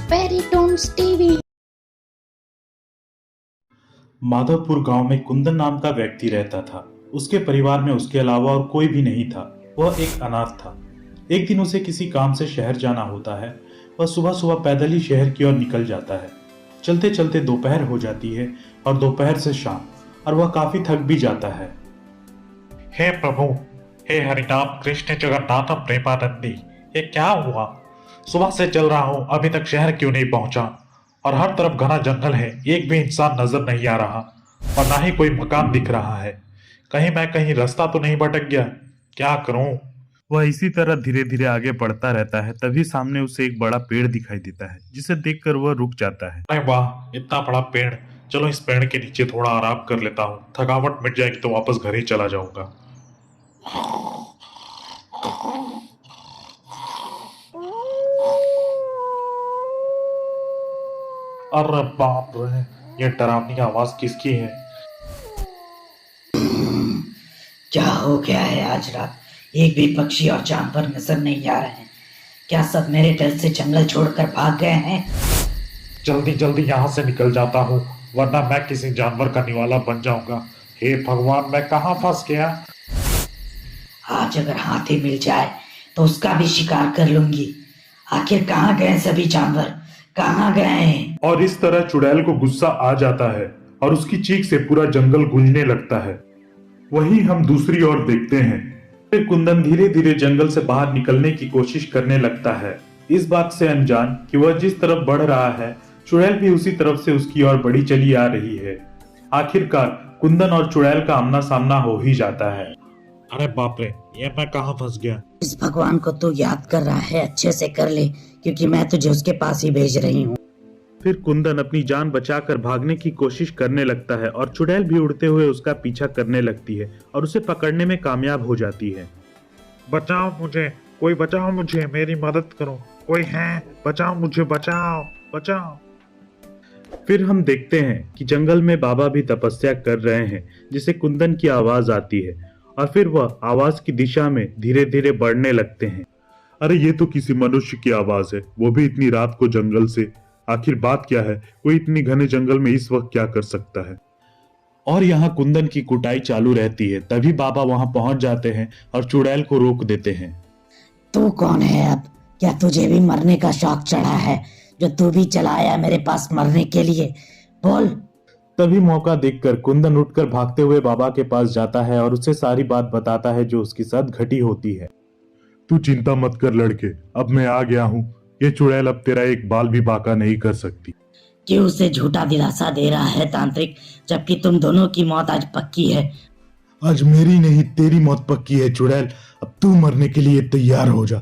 फेरीटोन्स TV. Madhopur गांव में कुंदन नाम का व्यक्ति रहता था। उसके परिवार में उसके अलावा और कोई भी नहीं था। वह एक अनाथ था। एक दिन उसे किसी काम से शहर जाना होता है। वह सुबह सुबह पैदल ही शहर की ओर निकल जाता है। चलते चलते दोपहर हो जाती है और दोपहर से शाम, और वह काफी थक भी जाता है। हे प्रभु, हे हरिनाम कृष्ण जगन्नाथम प्रेमानंदी, ये क्या हुआ? सुबह से चल रहा हूं, अभी तक शहर क्यों नहीं पहुंचा? और हर तरफ घना जंगल है, एक भी इंसान नजर नहीं आ रहा और ना ही कोई मकान दिख रहा है। कहीं मैं कहीं रास्ता तो नहीं भटक गया? क्या करूं? वह इसी तरह धीरे धीरे आगे बढ़ता रहता है। तभी सामने उसे एक बड़ा पेड़ दिखाई देता है, जिसे देखकर वह रुक जाता है। अरे वाह, इतना बड़ा पेड़! चलो इस पेड़ के नीचे थोड़ा आराम कर लेता हूँ। थकावट मिट जाएगी तो वापस घर ही चला जाऊंगा। अरे बाप रे, ये डरावनी आवाज किसकी है? क्या हो गया है? आज रात एक भी पक्षी और जानवर नजर नहीं आ रहे हैं। क्या सब मेरे डर से जंगल छोड़कर भाग गए हैं? जल्दी जल्दी यहाँ से निकल जाता हूँ, वरना मैं किसी जानवर का निवाला बन जाऊंगा। हे भगवान, मैं कहाँ फंस गया? आज अगर हाथी मिल जाए तो उसका भी शिकार कर लूंगी। आखिर कहाँ गए सभी जानवर? कहाँ गए? और इस तरह चुड़ैल को गुस्सा आ जाता है और उसकी चीख से पूरा जंगल गूंजने लगता है। वहीं हम दूसरी ओर देखते हैं। फिर कुंदन धीरे धीरे जंगल से बाहर निकलने की कोशिश करने लगता है, इस बात से अनजान कि वह जिस तरफ बढ़ रहा है, चुड़ैल भी उसी तरफ से उसकी ओर बढ़ी चली आ रही है। आखिरकार कुंदन और चुड़ैल का आमना सामना हो ही जाता है। अरे बाप रे, ये मैं कहाँ फंस गया? इस भगवान को तू याद कर रहा है, अच्छे से कर ले, क्योंकि मैं तुझे उसके पास ही भेज रही हूँ। फिर कुंदन अपनी जान बचाकर भागने की कोशिश करने लगता है और चुड़ैल भी उड़ते हुए उसका पीछा करने लगती है और उसे पकड़ने में कामयाब हो जाती है। बचाओ मुझे, कोई बचाओ मुझे, मेरी मदद करो, कोई है? बचाओ मुझे, बचाओ बचाओ। फिर हम देखते हैं कि जंगल में बाबा भी तपस्या कर रहे हैं, जिसे कुंदन की आवाज आती है और फिर वह आवाज की दिशा में धीरे धीरे बढ़ने लगते हैं। अरे ये तो किसी मनुष्य की आवाज है, वो भी इतनी रात को जंगल से। आखिर बात क्या है? कोई इतनी घने जंगल में इस वक्त क्या कर सकता है? और यहाँ कुंदन की कुटाई चालू रहती है। तभी बाबा वहां पहुंच जाते हैं और चुड़ैल को रोक देते हैं। तू कौन है अब? क्या तुझे भी मरने का शौक चढ़ा है, जो तू भी चला आया मेरे पास मरने के लिए? बोल। तभी मौका देखकर कुंदन उठकर भागते हुए बाबा के पास जाता है और उसे सारी बात बताता है जो उसके साथ घटी होती है। तू चिंता मत कर लड़के, अब मैं आ गया हूँ। ये चुड़ैल अब तेरा एक बाल भी बांका नहीं कर सकती। क्यों उसे झूठा दिलासा दे रहा है तांत्रिक, जबकि तुम दोनों की मौत आज पक्की है? आज मेरी नहीं तेरी मौत पक्की है चुड़ैल, अब तू मरने के लिए तैयार हो जा।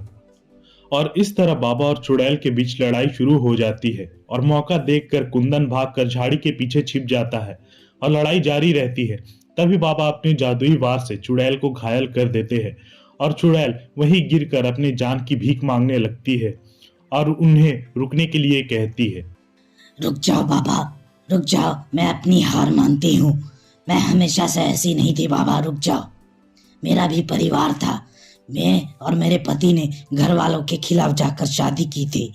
और इस तरह बाबा और चुड़ैल के बीच लड़ाई शुरू हो जाती है और मौका देखकर कुंदन भागकर झाड़ी के पीछे छिप जाता है और लड़ाई जारी रहती है। तभी बाबा अपनी जादुई वार से चुड़ैल को घायल कर देते हैं और चुड़ैल वहीं गिरकर अपनी जान की भीख मांगने लगती है और उन्हें रुकने के लिए कहती है। रुक जाओ बाबा, रुक जाओ, मैं अपनी हार मानती हूँ। मैं हमेशा से ऐसी नहीं थी बाबा, रुक जाओ। मेरा भी परिवार था। मैं और मेरे पति ने घर वालों के खिलाफ जाकर शादी की थी,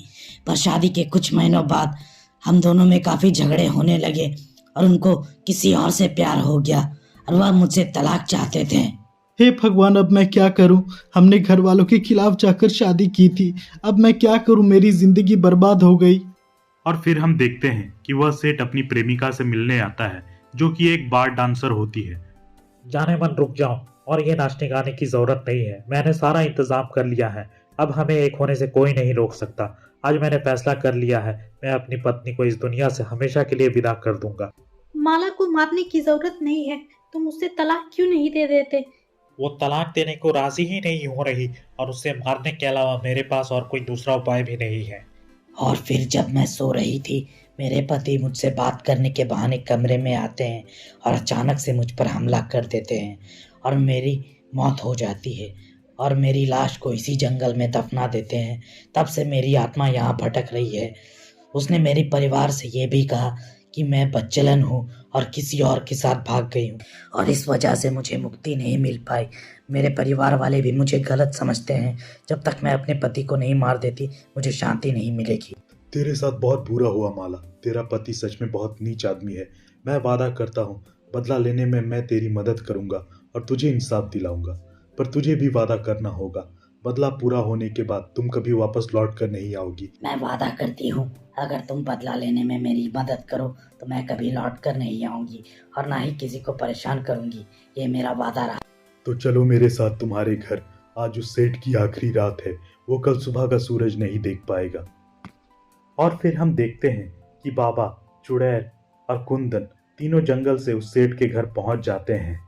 पर शादी के कुछ महीनों बाद हम दोनों में काफी झगड़े होने लगे और उनको किसी और से प्यार हो गया और वह मुझसे तलाक चाहते थे। हे भगवान, अब मैं क्या करूं? हमने घर वालों के खिलाफ जाकर शादी की थी, अब मैं क्या करूं? मेरी जिंदगी बर्बाद हो गई। और फिर हम देखते हैं कि वह सेठ अपनी प्रेमिका से मिलने आता है, जो कि एक बार डांसर होती है। जाने मन रुक जाओ, और ये नाचने गाने की जरूरत नहीं है। मैंने सारा इंतजाम कर लिया है। अब हमें एक होने से कोई नहीं रोक सकता। आज मैंने फैसला कर लिया है, मैं अपनी पत्नी को इस दुनिया से हमेशा के लिए विदा कर दूंगा। माला को मारने की जरूरत नहीं है, तुम उससे तलाक क्यों नहीं दे देते? वो तलाक देने को राजी ही नहीं हो रही और उसे मारने के अलावा मेरे पास और कोई दूसरा उपाय भी नहीं है। और फिर जब मैं सो रही थी, मेरे पति मुझसे बात करने के बहाने कमरे में आते हैं और अचानक से मुझ पर हमला कर देते हैं और मेरी मौत हो जाती है और मेरी लाश को इसी जंगल में दफना देते हैं। तब से मेरी आत्मा यहाँ भटक रही है। उसने मेरे परिवार से ये भी कहा कि मैं बच्चलन हूँ और किसी और के साथ भाग गई हूँ और इस वजह से मुझे मुक्ति नहीं मिल पाई। मेरे परिवार वाले भी मुझे गलत समझते हैं। जब तक मैं अपने पति को नहीं मार देती, मुझे शांति नहीं मिलेगी। तेरे साथ बहुत बुरा हुआ माला। तेरा पति सच में बहुत नीच आदमी है। मैं वादा करता हूँ बदला लेने में मैं तेरी मदद करूंगा और तुझे इंसाफ दिलाऊंगा। पर तुझे भी वादा करना होगा, बदला पूरा होने के बाद तुम कभी वापस लौट कर नहीं आओगी। मैं वादा करती हूँ अगर तुम बदला लेने में मेरी मदद करो तो मैं कभी लौट कर नहीं आऊंगी और ना ही किसी को परेशान करूंगी। ये मेरा वादा रहा। तो चलो मेरे साथ तुम्हारे घर। आज उस सेठ की आखिरी रात है, वो कल सुबह का सूरज नहीं देख पाएगा। और फिर हम देखते हैं कि बाबा, चुड़ैल और कुंदन तीनों जंगल से उस सेठ के घर पहुंच जाते हैं।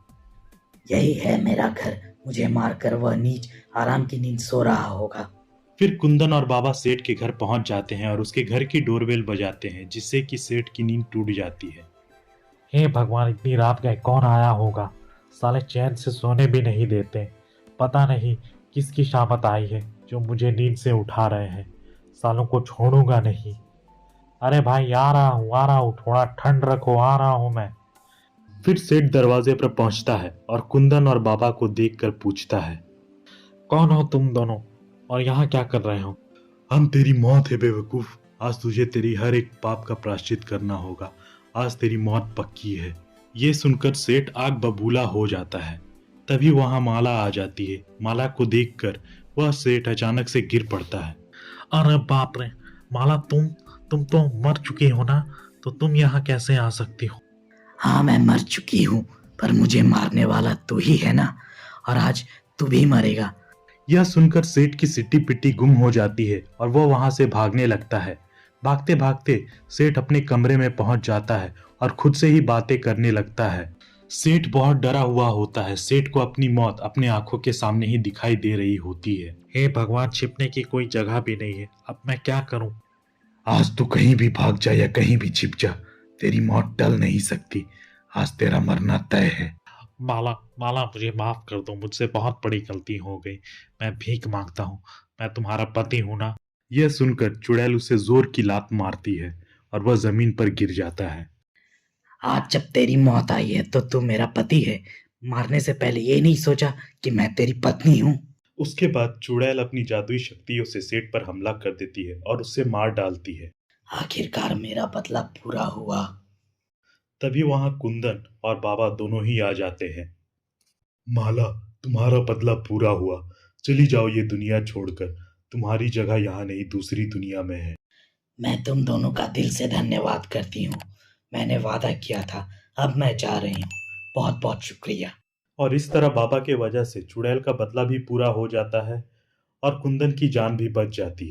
यही है मेरा घर। मुझे मारकर वह नीच आराम की नींद सो रहा होगा। फिर कुंदन और बाबा सेठ के घर पहुंच जाते हैं और उसके घर की डोरबेल बजाते हैं, जिससे कि सेठ की नींद टूट जाती है। हे भगवान, इतनी रात गए कौन आया होगा। साले चैन से सोने भी नहीं देते। पता नहीं किसकी शामत आई है जो मुझे नींद से उठा रहे हैं। सालों को छोड़ूंगा नहीं। अरे भाई आ रहा हूँ, थोड़ा ठंड रखो, आ रहा हूँ मैं। फिर सेठ दरवाजे पर पहुंचता है और कुंदन और बाबा को देखकर पूछता है, कौन हो तुम दोनों और यहाँ क्या कर रहे हो? हम तेरी मौत है बेवकूफ। आज तुझे तेरी हर एक पाप का प्रायश्चित करना होगा। आज तेरी मौत पक्की है। ये सुनकर सेठ आग बबूला हो जाता है। तभी वहां माला आ जाती है। माला को देखकर वह सेठ अचानक से गिर पड़ता है। अरे बाप रे, माला तुम तो मर चुकी हो ना, तो तुम यहाँ कैसे आ सकती हो? हाँ मैं मर चुकी हूँ, पर मुझे मारने वाला तू ही है ना, और आज तू भी मरेगा। यह सुनकर सेठ की सिट्टी पिट्टी गुम हो जाती है और वह वहां से भागने लगता है। भागते भागते सेठ अपने कमरे में पहुंच जाता है और खुद से ही बातें करने लगता है। सेठ बहुत डरा हुआ होता है। सेठ को अपनी मौत अपने आंखों के सामने ही दिखाई दे रही होती है। हे भगवान, छिपने की कोई जगह भी नहीं है। अब मैं क्या करूं? आज तू कहीं भी भाग जा या कहीं भी छिप जा, तेरी मौत टल नहीं सकती। आज तेरा मरना तय है। माला मुझे माफ कर दो, मुझसे बहुत बड़ी गलती हो गई। मैं भीख मांगता हूँ, मैं तुम्हारा पति हूं ना। यह सुनकर चुड़ैल उसे जोर की लात मारती है और वह जमीन पर गिर जाता है। आज जब तेरी मौत आई है तो तू मेरा पति है। मारने से पहले ये नहीं सोचा कि मैं तेरी पत्नी हूँ। उसके बाद चुड़ैल अपनी जादुई शक्तियों से सेठ पर हमला कर देती है और उसे मार डालती है। आखिरकार मेरा बदला पूरा हुआ। तभी वहां कुंदन और बाबा दोनों ही आ जाते हैं। माला, तुम्हारा बदला पूरा हुआ। चली जाओ ये दुनिया छोड़कर। तुम्हारी जगह यहाँ नहीं, दूसरी दुनिया में है। मैं तुम दोनों का दिल से धन्यवाद करती हूँ। मैंने वादा किया था, अब मैं जा रही हूँ। बहुत बहुत शुक्रिया। और इस तरह बाबा के वजह से चुड़ैल का बदला भी पूरा हो जाता है और कुंदन की जान भी बच जाती है।